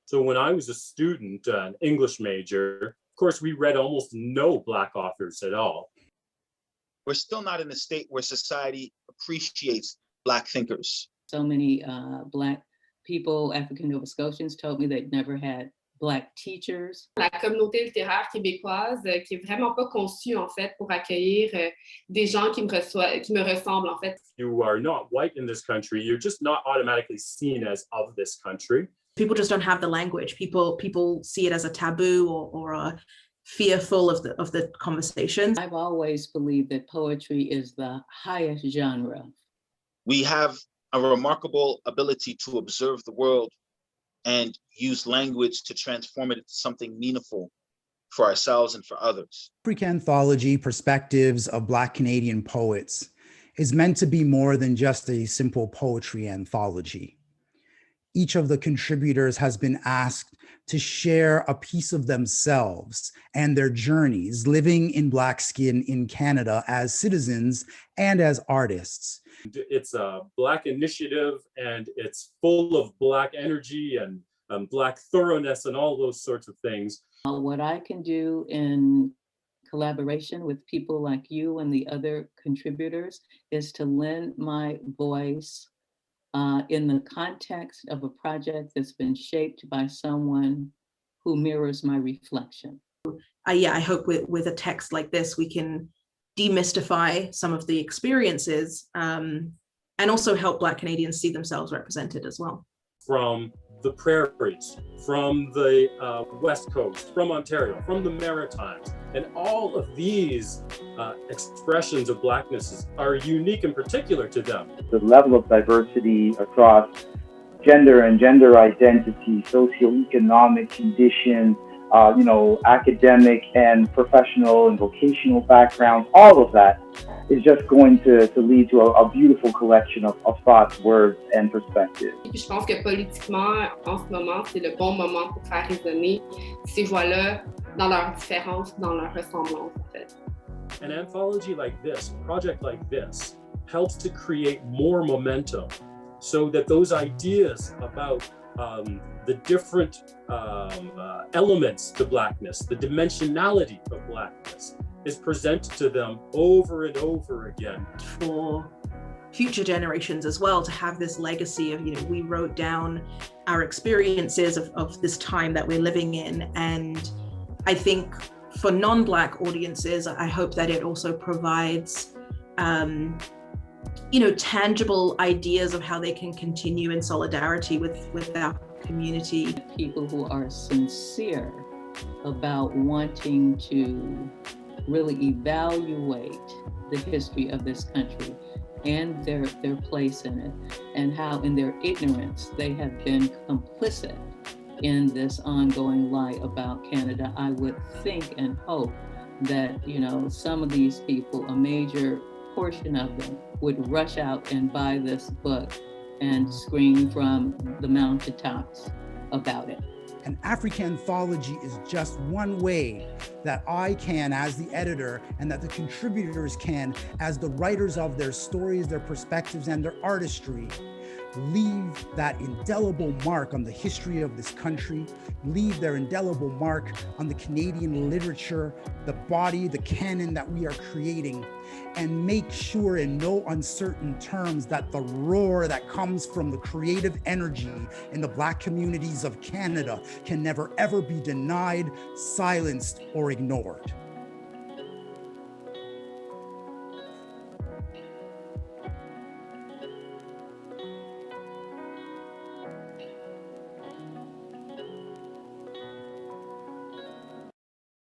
So when I was a student, an English major, of course, we read almost no Black authors at all. We're still not in a state where society appreciates Black thinkers. So many Black people, African Nova Scotians, told me they'd never had Black teachers. La communauté littéraire québécoise qui est vraiment pas conçue en fait pour accueillir des gens qui me ressemblent en fait. You are not white in this country. You're just not automatically seen as of this country. People just don't have the language. People see it as a taboo or a fearful of the conversations. I've always believed that poetry is the highest genre. We have a remarkable ability to observe the world and use language to transform it into something meaningful for ourselves and for others. Africanthology Perspectives of Black Canadian Poets is meant to be more than just a simple poetry anthology. Each of the contributors has been asked to share a piece of themselves and their journeys living in Black skin in Canada as citizens and as artists. It's a Black initiative, and it's full of Black energy and Black thoroughness and all those sorts of things. What I can do in collaboration with people like you and the other contributors is to lend my voice in the context of a project that's been shaped by someone who mirrors my reflection. I hope with a text like this, we can demystify some of the experiences and also help Black Canadians see themselves represented as well. From the prairies, from the West Coast, from Ontario, from the Maritimes, and all of these expressions of Blackness are unique and particular to them. The level of diversity across gender and gender identity, socioeconomic condition, academic and professional and vocational backgrounds, all of that is just going to lead to a beautiful collection of thoughts, words, and perspectives. Et puis je pense que politiquement, en ce moment, c'est le bon moment pour faire résonner ces voix-là dans leurs différences, dans leur ressemblance, en fait. An anthology like this, a project like this, helps to create more momentum so that those ideas about the different elements to Blackness, the dimensionality of Blackness, is presented to them over and over again. For future generations as well, to have this legacy of, we wrote down our experiences of this time that we're living in. And I think for non-Black audiences, I hope that it also provides tangible ideas of how they can continue in solidarity with our community. People who are sincere about wanting to really evaluate the history of this country and their place in it, and how in their ignorance they have been complicit in this ongoing lie about Canada. I would think and hope that, some of these people, a major portion of them, would rush out and buy this book and scream from the mountaintops about it. And Africanthology is just one way that I can, as the editor, and that the contributors can, as the writers of their stories, their perspectives, and their artistry, leave that indelible mark on the history of this country, leave their indelible mark on the Canadian literature, the body, the canon that we are creating, and make sure in no uncertain terms that the roar that comes from the creative energy in the Black communities of Canada can never ever be denied, silenced, or ignored.